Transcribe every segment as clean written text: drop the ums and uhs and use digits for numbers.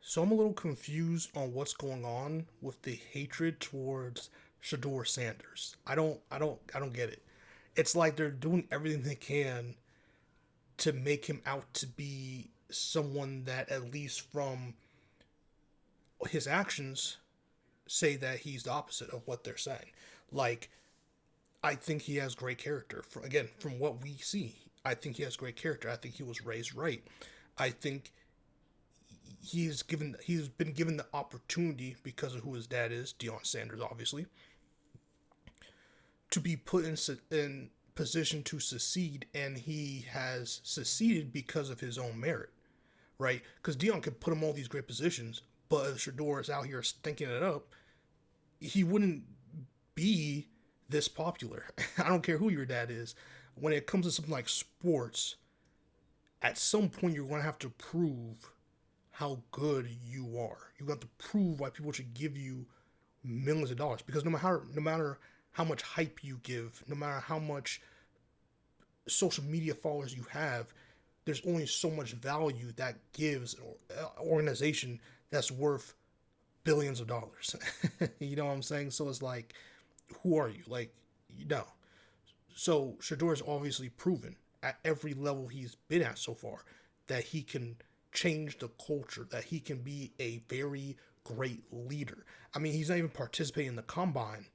So I'm a little confused on what's going on with the hatred towards Shedeur Sanders. I don't get it. It's like they're doing everything they can to make him out to be someone that, at least from his actions, say that he's the opposite of what they're saying. Like, I think he has great character. Again, from what we see, I think he has great character. I think he was raised right. I think he's been given the opportunity because of who his dad is, Deion Sanders, obviously, to be put in position to succeed, and he has succeeded because of his own merit, right? Because Deion could put him all these great positions, but if Shedeur is out here stinking it up, he wouldn't be this popular. I don't care who your dad is. When it comes to something like sports, at some point you're going to have to prove how good you are. You got to prove why people should give you millions of dollars, because no matter how much hype you give, no matter how much social media followers you have, there's only so much value that gives an organization that's worth billions of dollars. You know what I'm saying? So it's like, who are you? Like, you know. So Shador is obviously proven at every level he's been at so far that he can change the culture, that he can be a very great leader. I mean, he's not even participating in the combine,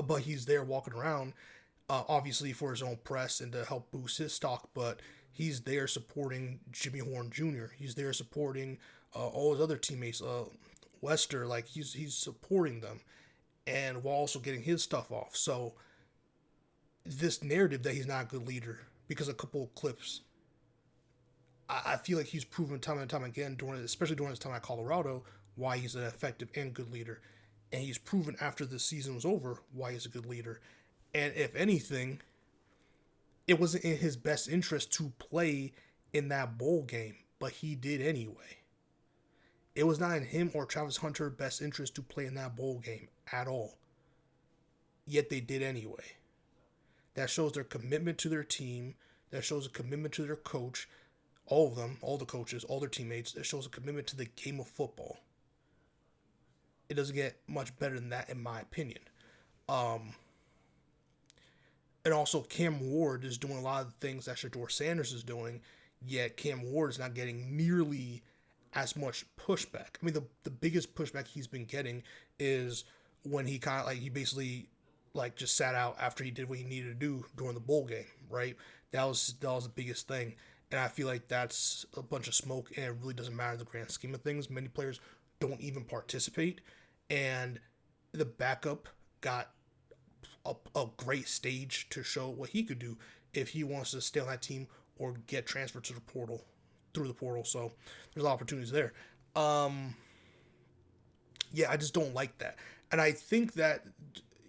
but he's there walking around, obviously for his own press and to help boost his stock. But he's there supporting Jimmy Horn Jr. He's there supporting all his other teammates, Wester. Like he's supporting them, and while also getting his stuff off. So this narrative that he's not a good leader because a couple of clips, I feel like he's proven time and time again especially during his time at Colorado, why he's an effective and good leader. And he's proven after the season was over why he's a good leader. And if anything, it wasn't in his best interest to play in that bowl game, but he did anyway. It was not in him or Travis Hunter's best interest to play in that bowl game at all. Yet they did anyway. That shows their commitment to their team. That shows a commitment to their coach. All of them, all the coaches, all their teammates. That shows a commitment to the game of football. It doesn't get much better than that, in my opinion. Um, and also, Cam Ward is doing a lot of the things that Shedeur Sanders is doing, yet Cam Ward is not getting nearly as much pushback. I mean, the biggest pushback he's been getting is when he kind of like he basically like just sat out after he did what he needed to do during the bowl game, right? That was the biggest thing, and I feel like that's a bunch of smoke, and it really doesn't matter in the grand scheme of things. Many players don't even participate, and the backup got a great stage to show what he could do if he wants to stay on that team or get transferred to the portal through the portal. So there's opportunities there. Um, yeah, I just don't like that, and I think that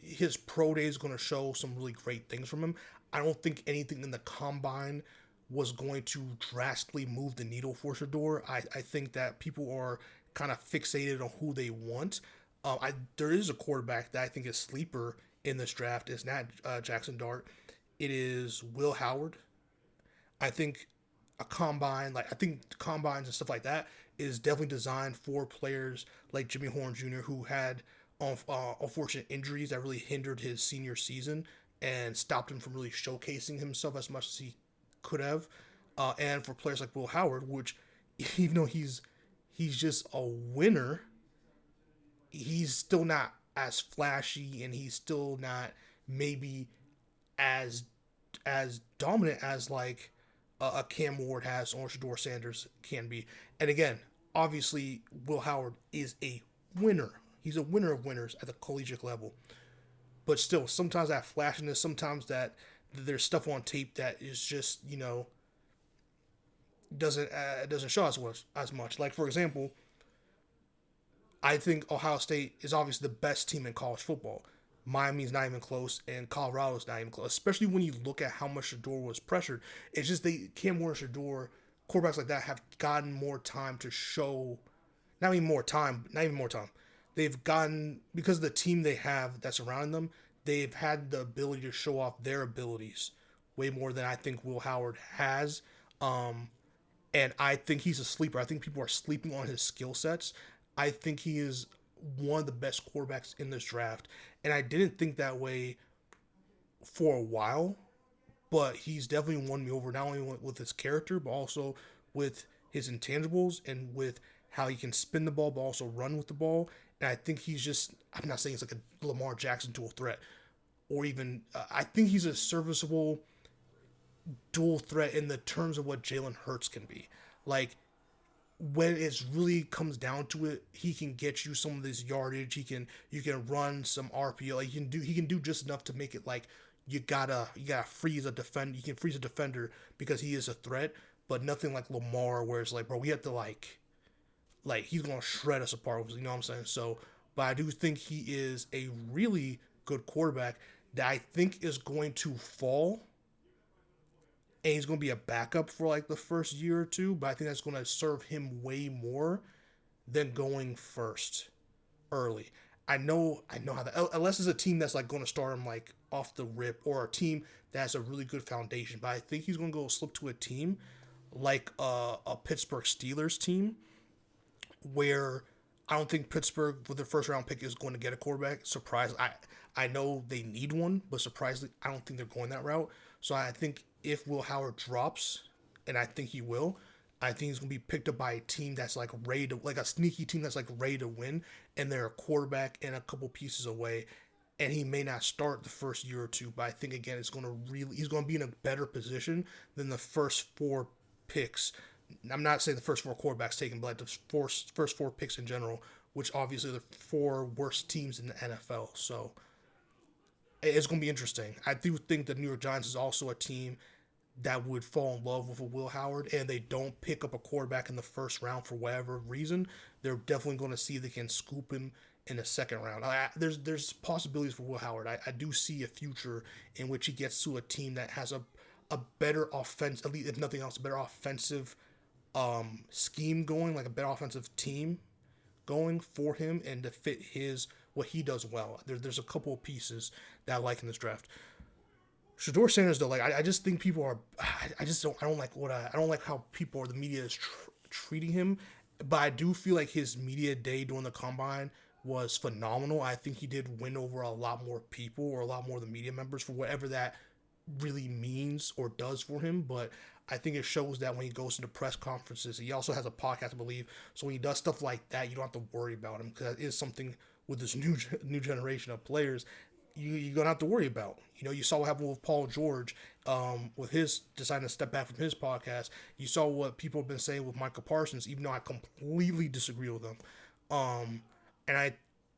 his pro day is going to show some really great things from him. I don't think anything in the combine was going to drastically move the needle for Shador. I think that people are kind of fixated on who they want. There is a quarterback that I think is sleeper in this draft. It's not Jackson Dart. It is Will Howard. I think I think combines and stuff like that is definitely designed for players like Jimmy Horn Jr., who had unfortunate injuries that really hindered his senior season and stopped him from really showcasing himself as much as he could have. And for players like Will Howard, which even though he's just a winner, he's still not as flashy, and he's still not maybe as dominant as like a Cam Ward has or Shedeur Sanders can be. And again, obviously, Will Howard is a winner. He's a winner of winners at the collegiate level. But still, sometimes that flashiness, sometimes that there's stuff on tape that is just doesn't show as much. Like for example, I think Ohio State is obviously the best team in college football. Miami's not even close, and Colorado's not even close. Especially when you look at how much Shedeur was pressured. It's just Cam Ward, Shedeur, quarterbacks like that have gotten more time to show. Not even more time. They've gotten, because of the team they have that's around them. They've had the ability to show off their abilities way more than I think Will Howard has. Um, And I think he's a sleeper. I think people are sleeping on his skill sets. I think he is one of the best quarterbacks in this draft. And I didn't think that way for a while, but he's definitely won me over, not only with his character, but also with his intangibles and with how he can spin the ball, but also run with the ball. And I think he's just, I'm not saying it's like a Lamar Jackson dual threat, or even, I think he's a serviceable dual threat in the terms of what Jalen Hurts can be. Like, when it really comes down to it, he can get you some of this yardage. You can run some RPO. Like he can do just enough to make it like you gotta freeze a defender. You can freeze a defender because he is a threat, but nothing like Lamar, where it's like, bro, we have to like he's gonna shred us apart. You know what I'm saying? So, but I do think he is a really good quarterback that I think is going to fall, and he's going to be a backup for like the first year or two, but I think that's going to serve him way more than going first early. I know how that, unless it's a team that's like going to start him like off the rip, or a team that has a really good foundation. But I think he's going to go slip to a team like a Pittsburgh Steelers team, where I don't think Pittsburgh with their first round pick is going to get a quarterback. Surprise! I know they need one, but surprisingly, I don't think they're going that route. So I think if Will Howard drops, and I think he will, I think he's gonna be picked up by a team that's like ready to, like a sneaky team that's like ready to win, and they're a quarterback and a couple pieces away, and he may not start the first year or two, but I think again he's gonna be in a better position than the first four picks. I'm not saying the first four quarterbacks taken, but like the first four picks in general, which obviously are the four worst teams in the NFL. So it's going to be interesting. I do think the New York Giants is also a team that would fall in love with a Will Howard, and they don't pick up a quarterback in the first round for whatever reason. They're definitely going to see if they can scoop him in the second round. There's possibilities for Will Howard. I do see a future in which he gets to a team that has a better offense, at least if nothing else, a better offensive scheme going, like a better offensive team going for him, and to fit his what he does well. There's a couple of pieces that I like in this draft. Shedeur Sanders, though, like I just think people are, I don't like how people or the media is treating him, but I do feel like his media day during the combine was phenomenal. I think he did win over a lot more people, or a lot more of the media members, for whatever that really means or does for him. But I think it shows that when he goes into press conferences, he also has a podcast, I believe. So when he does stuff like that, you don't have to worry about him, because that is something with this new generation of players you're gonna have to worry about. You know, you saw what happened with Paul George, with his deciding to step back from his podcast. You saw what people have been saying with Michael Parsons, even though I completely disagree with them. And I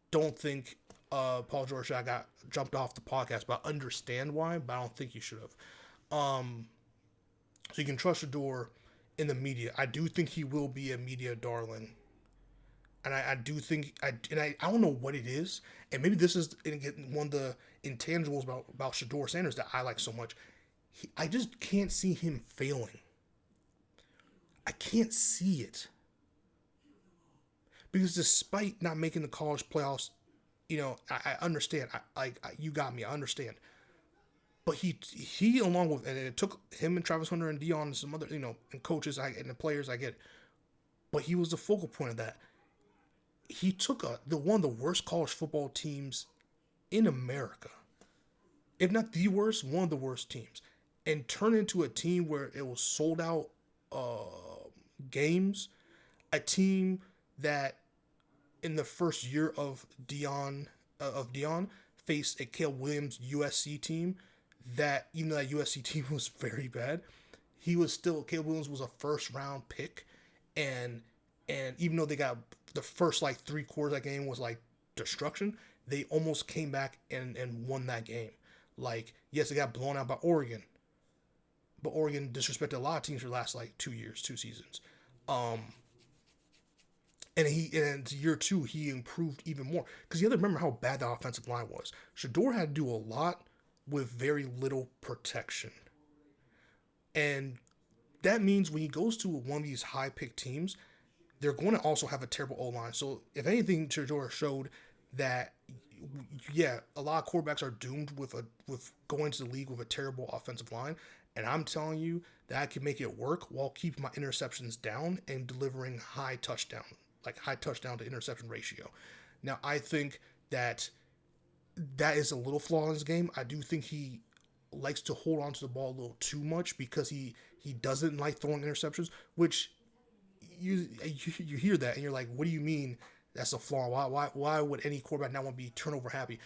don't think Paul George got jumped off the podcast, but I understand why, but I don't think you should have. So you can trust Shedeur in the media. I do think he will be a media darling. And I do think, I don't know what it is, and maybe this is one of the intangibles about Shedeur Sanders that I like so much. I just can't see him failing. I can't see it. Because despite not making the college playoffs, you know, I understand. You got me. I understand. But he along with, and it took him and Travis Hunter and Dion and some other, you know, and coaches and the players, I get it. But he was the focal point of that. He took one of the worst college football teams in America, if not the worst, one of the worst teams, and turned into a team where it was sold out games, a team that in the first year of Dion faced a Caleb Williams USC team that, even though that USC team was very bad, Caleb Williams was a first round pick, and even though they got the first like 3 quarters of that game was like destruction, they almost came back and won that game. Like, yes, they got blown out by Oregon, but Oregon disrespected a lot of teams for the last like 2 seasons. And year 2 he improved even more, because you have to remember how bad the offensive line was. Shedeur had to do a lot with very little protection, and that means when he goes to one of these high pick teams, they're going to also have a terrible O-line. So if anything, Shedeur showed that, yeah, a lot of quarterbacks are doomed with going to the league with a terrible offensive line. And I'm telling you that I can make it work while keeping my interceptions down and delivering high touchdown to interception ratio. Now, I think that that is a little flaw in his game. I do think he likes to hold on to the ball a little too much because he doesn't like throwing interceptions, which you hear that and you're like, what do you mean that's a flaw? Why would any quarterback not want to be turnover happy?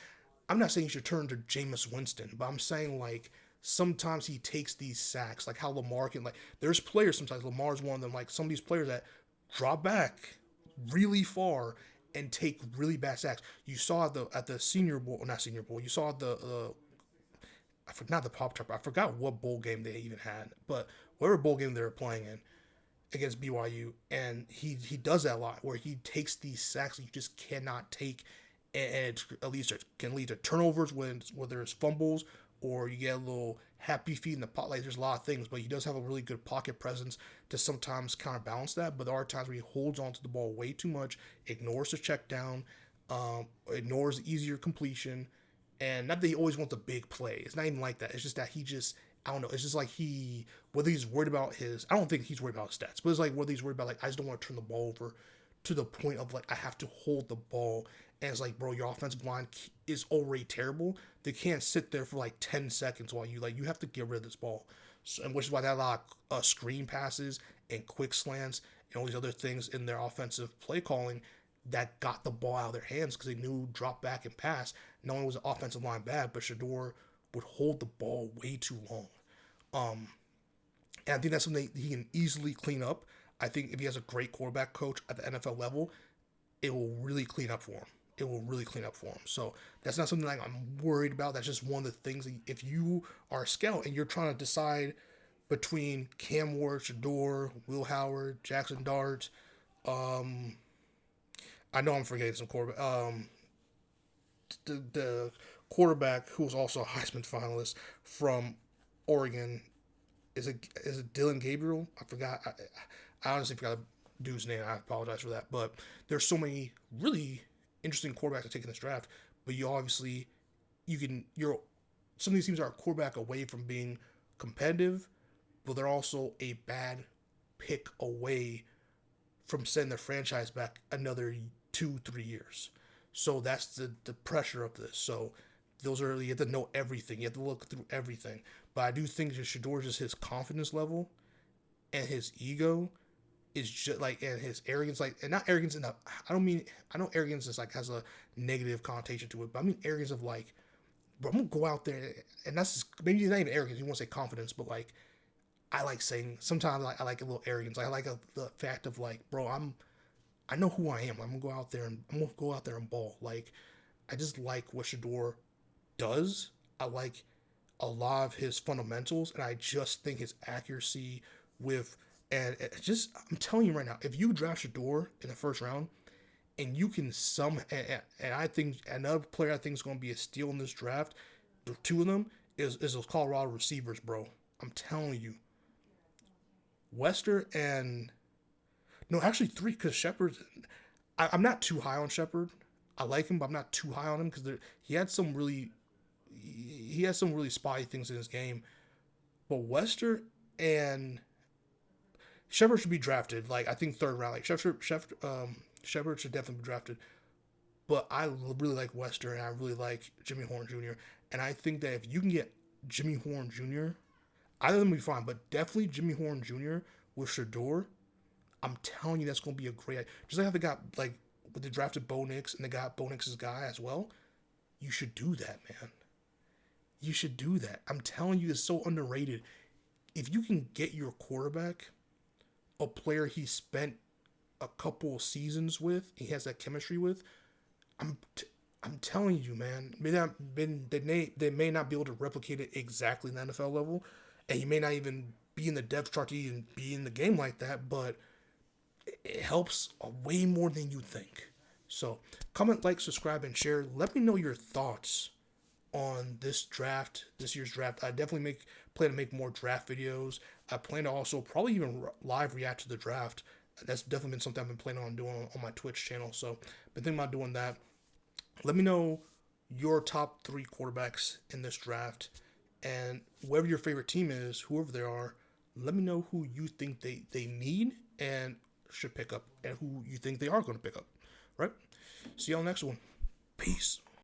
I'm not saying you should turn to Jameis Winston, but I'm saying like sometimes he takes these sacks, like how Lamar can like. There's players sometimes Lamar's one of them. Like some of these players that drop back really far and take really bad sacks. You saw at the Senior Bowl, not Senior Bowl. You saw the I forgot not the Pop Top. I forgot what bowl game they even had, but whatever bowl game they were playing in against BYU, and he does that a lot where he takes these sacks that you just cannot take, and at least it can lead to turnovers when whether it's fumbles or you get a little happy feet in the pot. Like there's a lot of things, but he does have a really good pocket presence to sometimes counterbalance that. But there are times where he holds onto the ball way too much, ignores the check down, ignores the easier completion, and not that he always wants a big play. It's not even like that. It's just that he just I don't know. It's just like whether he's worried about I don't think he's worried about his stats, but it's like whether he's worried about like I just don't want to turn the ball over to the point of like I have to hold the ball. And it's like, bro, your offensive line is already terrible. They can't sit there for like 10 seconds while you have to get rid of this ball. So, and which is why they had a lot of screen passes and quick slants and all these other things in their offensive play calling that got the ball out of their hands because they knew drop back and pass. Not only was the offensive line bad, but Shedeur would hold the ball way too long. And I think that's something he can easily clean up. I think if he has a great quarterback coach at the NFL level, it will really clean up for him. It will really clean up for him. So that's not something like I'm worried about. That's just one of the things that if you are a scout and you're trying to decide between Cam Ward, Shedeur, Will Howard, Jackson Dart, I know I'm forgetting some quarterback. The quarterback who was also a Heisman finalist from Oregon is it Dylan Gabriel? I forgot. I honestly forgot the dude's name. I apologize for that. But there's so many really interesting quarterbacks to take in this draft. But you obviously you're some of these teams are a quarterback away from being competitive, but they're also a bad pick away from setting their franchise back another 2-3 years. So that's the pressure of this. So those are you have to know everything. You have to look through everything. But I do think that Shedeur just his confidence level and his ego is just like and his arrogance and not arrogance enough. I know arrogance is like has a negative connotation to it, but I mean arrogance of like, bro, I'm gonna go out there and that's just, maybe it's not even arrogance. You want to say confidence, but like I like saying sometimes I like a little arrogance. I like the fact of like, bro, I know who I am. I'm gonna go out there and ball. Like I just like what Shedeur does. I like a lot of his fundamentals, and I just think his accuracy with and it just I'm telling you right now, if you draft Shedeur in the first round and you can and I think another player I think is going to be a steal in this draft, the two of them is those Colorado receivers, bro. I'm telling you, Wester and no, actually three because Shepard. I'm not too high on Shepard. I like him, but I'm not too high on him because he has some really spotty things in his game. But Wester and Shepard should be drafted. Like I think third round. Like Shepard should definitely be drafted. But I really like Wester and I really like Jimmy Horn Jr. And I think that if you can get Jimmy Horn Jr., either of them will be fine. But definitely Jimmy Horn Jr. with Shedeur, I'm telling you that's going to be a great. Just like how they got like when they drafted Bo Nix and they got Bo Nix's guy as well. You should do that, man. You should do that. I'm telling you, it's so underrated. If you can get your quarterback a player he spent a couple of seasons with, he has that chemistry with. I'm telling you, man. They may not be able to replicate it exactly in the NFL level, and he may not even be in the depth chart to even be in the game like that. But it helps way more than you think. So comment, like, subscribe, and share. Let me know your thoughts on this year's draft. I definitely plan to make more draft videos. I plan to also probably even live react to the draft. That's definitely been something I've been planning on doing on my Twitch channel. So been thinking about doing that. Let me know your top 3 quarterbacks in this draft. And whoever your favorite team is, whoever they are, let me know who you think they need and should pick up, and who you think they are going to pick up. Right? See y'all next one. Peace.